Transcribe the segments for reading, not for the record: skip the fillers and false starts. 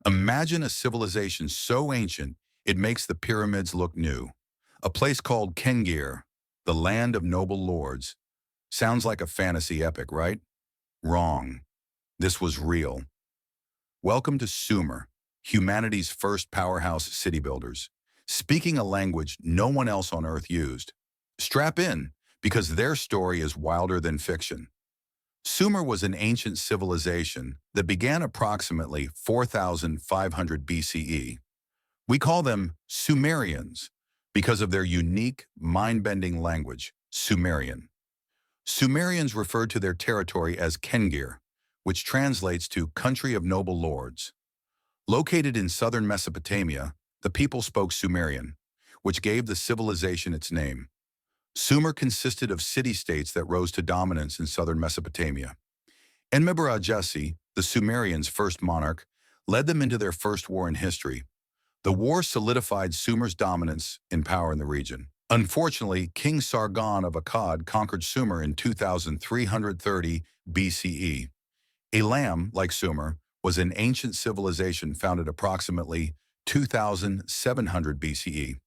Imagine a civilization so ancient it makes the pyramids look new. A place called Kengir, the land of noble lords. Sounds like a fantasy epic, right? Wrong. This was real. Welcome to Sumer, humanity's first powerhouse city builders, speaking a language no one else on Earth used. Strap in, because their story is wilder than fiction. Sumer was an ancient civilization that began approximately 4,500 BCE. We call them Sumerians because of their unique, mind-bending language, Sumerian. Sumerians referred to their territory as Kengir, which translates to country of noble lords. Located in southern Mesopotamia, the people spoke Sumerian, which gave the civilization its name. Sumer consisted of city-states that rose to dominance in southern Mesopotamia. Enmebaragesi, the Sumerians' first monarch, led them into their first war in history. The war solidified Sumer's dominance in power in the region. Unfortunately, King Sargon of Akkad conquered Sumer in 2330 BCE. Elam, like Sumer, was an ancient civilization founded approximately 2700 BCE.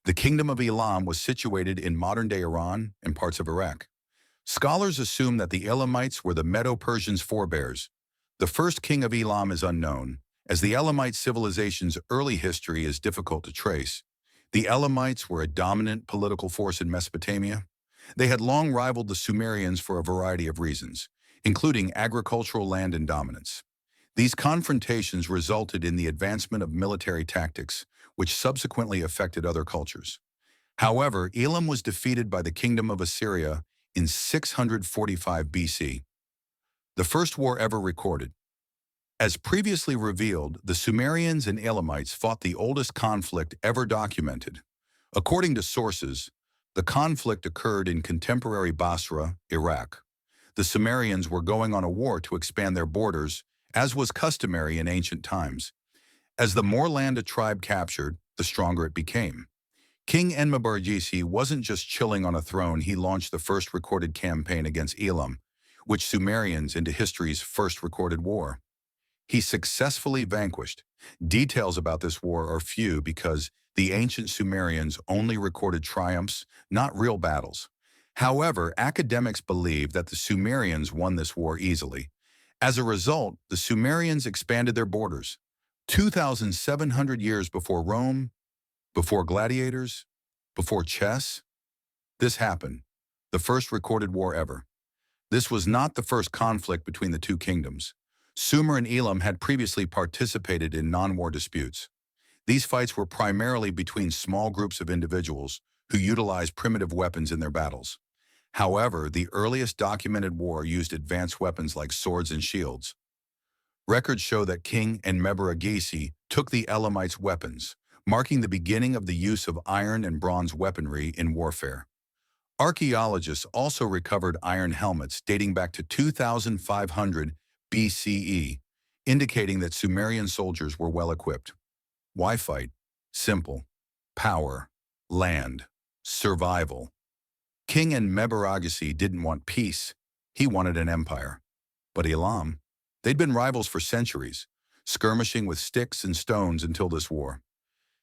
The kingdom of Elam was situated in modern-day Iran and parts of Iraq. Scholars assume that the Elamites were the Medo-Persians' forebears. The first king of Elam is unknown, as the Elamite civilization's early history is difficult to trace. The Elamites were a dominant political force in Mesopotamia. They had long rivaled the Sumerians for a variety of reasons, including agricultural land and dominance. These confrontations resulted in the advancement of military tactics, which subsequently affected other cultures. However, Elam was defeated by the kingdom of Assyria in 645 BC, the first war ever recorded. As previously revealed, the Sumerians and Elamites fought the oldest conflict ever documented. According to sources, the conflict occurred in contemporary Basra, Iraq. The Sumerians were going on a war to expand their borders, as was customary in ancient times. As the more land a tribe captured, the stronger it became. King Enmebaragesi wasn't just chilling on a throne, he launched the first recorded campaign against Elam, which Sumerians into history's first recorded war. He successfully vanquished. Details about this war are few because the ancient Sumerians only recorded triumphs, not real battles. However, academics believe that the Sumerians won this war easily. As a result, the Sumerians expanded their borders. 2,700 years before Rome, before gladiators, before chess, this happened, the first recorded war ever. This was not the first conflict between the two kingdoms. Sumer and Elam had previously participated in non-war disputes. These fights were primarily between small groups of individuals who utilized primitive weapons in their battles. However, the earliest documented war used advanced weapons like swords and shields. Records show that King Enmebaragesi took the Elamites' weapons, marking the beginning of the use of iron and bronze weaponry in warfare. Archaeologists also recovered iron helmets dating back to 2500 BCE, indicating that Sumerian soldiers were well equipped. Why fight? Simple. Power, land, survival. King Enmebaragesi didn't want peace, he wanted an empire. But Elam, they'd been rivals for centuries, skirmishing with sticks and stones until this war.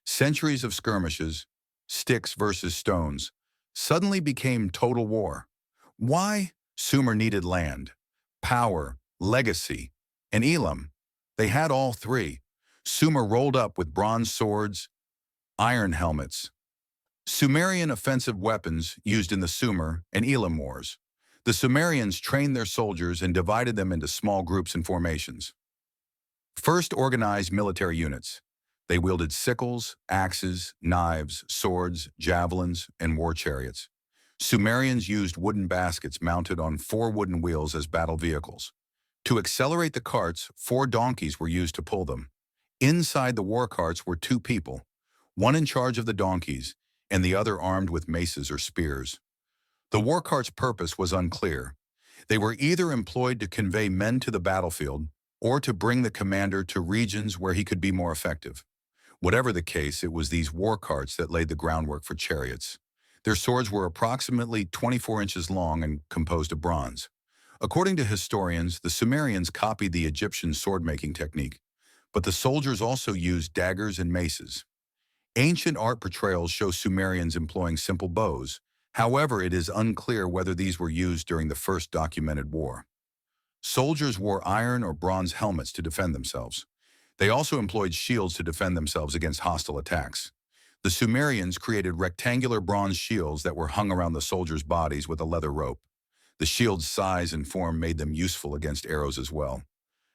Centuries of skirmishes, sticks versus stones, suddenly became total war. Why? Sumer needed land, power, legacy, and Elam, they had all three. Sumer rolled up with bronze swords, iron helmets. Sumerian offensive weapons used in the Sumer and Elam wars. The Sumerians trained their soldiers and divided them into small groups and formations. First, organized military units. They wielded sickles, axes, knives, swords, javelins, and war chariots. Sumerians used wooden baskets mounted on 4 wooden wheels as battle vehicles. To accelerate the carts, 4 donkeys were used to pull them. Inside the war carts were 2 people, one in charge of the donkeys and the other armed with maces or spears. The war carts' purpose was unclear. They were either employed to convey men to the battlefield or to bring the commander to regions where he could be more effective. Whatever the case, it was these war carts that laid the groundwork for chariots. Their swords were approximately 24 inches long and composed of bronze. According to historians, the Sumerians copied the Egyptian sword-making technique, but the soldiers also used daggers and maces. Ancient art portrayals show Sumerians employing simple bows. However, it is unclear whether these were used during the first documented war. Soldiers wore iron or bronze helmets to defend themselves. They also employed shields to defend themselves against hostile attacks. The Sumerians created rectangular bronze shields that were hung around the soldiers' bodies with a leather rope. The shield's size and form made them useful against arrows as well.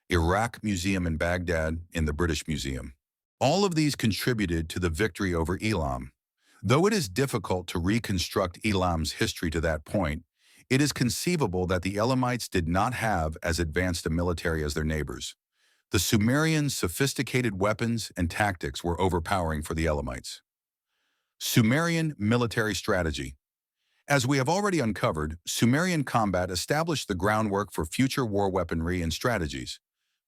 Iraq Museum in Baghdad in the British Museum. All of these contributed to the victory over Elam. Though it is difficult to reconstruct Elam's history to that point, it is conceivable that the Elamites did not have as advanced a military as their neighbors. The Sumerians' sophisticated weapons and tactics were overpowering for the Elamites. Sumerian military strategy. As we have already uncovered, Sumerian combat established the groundwork for future war weaponry and strategies.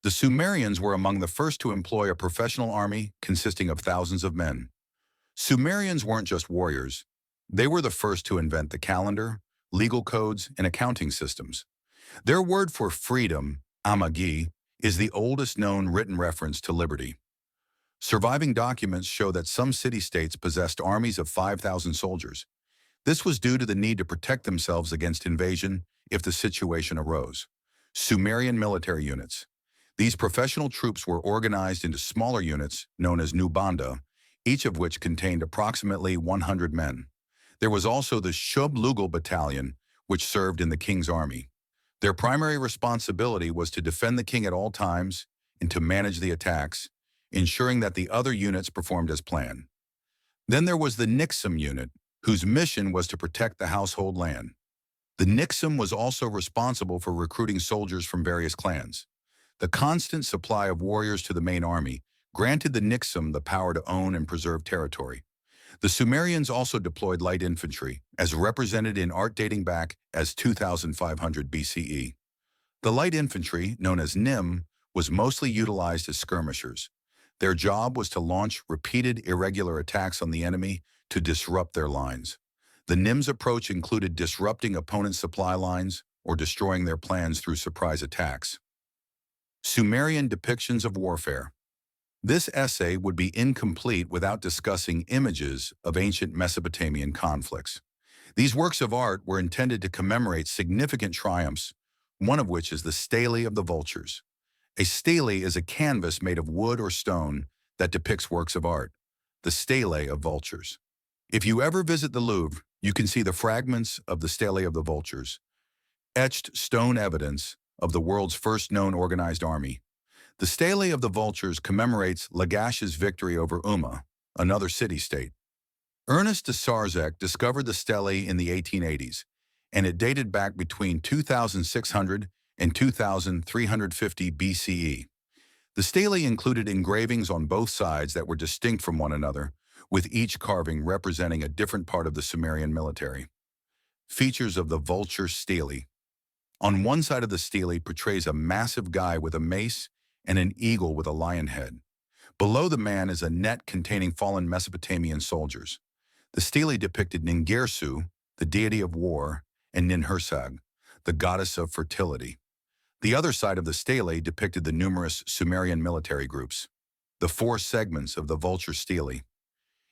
The Sumerians were among the first to employ a professional army consisting of thousands of men. Sumerians weren't just warriors. They were the first to invent the calendar, legal codes, and accounting systems. Their word for freedom, amagi, is the oldest known written reference to liberty. Surviving documents show that some city-states possessed armies of 5,000 soldiers. This was due to the need to protect themselves against invasion if the situation arose. Sumerian military units. These professional troops were organized into smaller units known as nubanda, each of which contained approximately 100 men. There was also the Shub-Lugal battalion, which served in the king's army. Their primary responsibility was to defend the king at all times and to manage the attacks, ensuring that the other units performed as planned. Then there was the Nixum unit, whose mission was to protect the household land. The Nixum was also responsible for recruiting soldiers from various clans. The constant supply of warriors to the main army granted the Nixum the power to own and preserve territory. The Sumerians also deployed light infantry, as represented in art dating back as 2500 BCE. The light infantry, known as Nim, was mostly utilized as skirmishers. Their job was to launch repeated irregular attacks on the enemy to disrupt their lines. The Nim's approach included disrupting opponents' supply lines or destroying their plans through surprise attacks. Sumerian depictions of warfare. This essay would be incomplete without discussing images of ancient Mesopotamian conflicts. These works of art were intended to commemorate significant triumphs, one of which is the stele of the vultures. A stele is a canvas made of wood or stone that depicts works of art, the stele of vultures. If you ever visit the Louvre, you can see the fragments of the stele of the vultures, etched stone evidence of the world's first known organized army. The stele of the vultures commemorates Lagash's victory over Umma, another city-state. Ernest de Sarzec discovered the stele in the 1880s, and it dated back between 2600 and 2350 BCE. The stele included engravings on both sides that were distinct from one another, with each carving representing a different part of the Sumerian military. Features of the vulture stele. On one side of the stele portrays a massive guy with a mace and an eagle with a lion head. Below the man is a net containing fallen Mesopotamian soldiers. The stele depicted Ningirsu, the deity of war, and Ninhursag, the goddess of fertility. The other side of the stele depicted the numerous Sumerian military groups. The four segments of the vulture stele.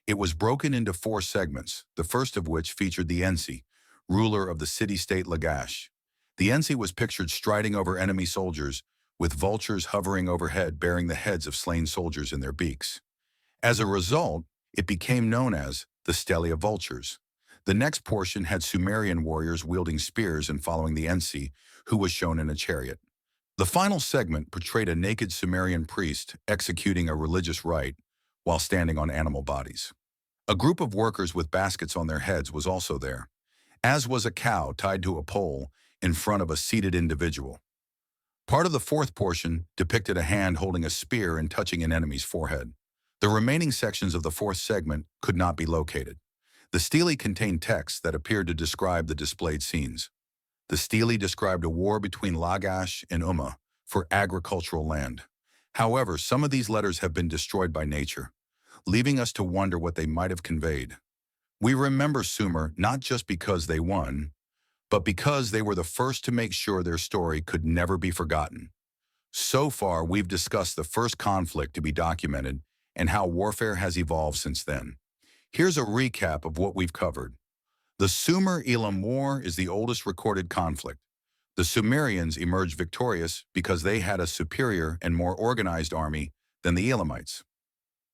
It was broken into four segments, the first of which featured the Ensi, ruler of the city-state Lagash. The Ensi was pictured striding over enemy soldiers, with vultures hovering overhead bearing the heads of slain soldiers in their beaks. As a result, it became known as the Stele of Vultures. The next portion had Sumerian warriors wielding spears and following the Ensi, who was shown in a chariot. The final segment portrayed a naked Sumerian priest executing a religious rite while standing on animal bodies. A group of workers with baskets on their heads was also there, as was a cow tied to a pole in front of a seated individual. Part of the fourth portion depicted a hand holding a spear and touching an enemy's forehead. The remaining sections of the fourth segment could not be located. The stele contained texts that appeared to describe the displayed scenes. The stele described a war between Lagash and Umma for agricultural land. However, some of these letters have been destroyed by nature, leaving us to wonder what they might have conveyed. We remember Sumer not just because they won, but because they were the first to make sure their story could never be forgotten. So far, we've discussed the first conflict to be documented and how warfare has evolved since then. Here's a recap of what we've covered. The Sumer-Elam War is the oldest recorded conflict. The Sumerians emerged victorious because they had a superior and more organized army than the Elamites.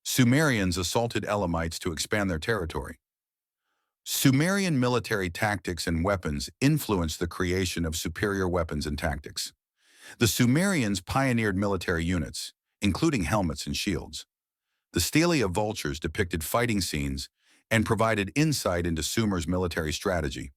Sumerians assaulted Elamites to expand their territory. Sumerian military tactics and weapons influenced the creation of superior weapons and tactics. The Sumerians pioneered military units, including helmets and shields. The stelae of vultures depicted fighting scenes and provided insight into Sumer's military strategy.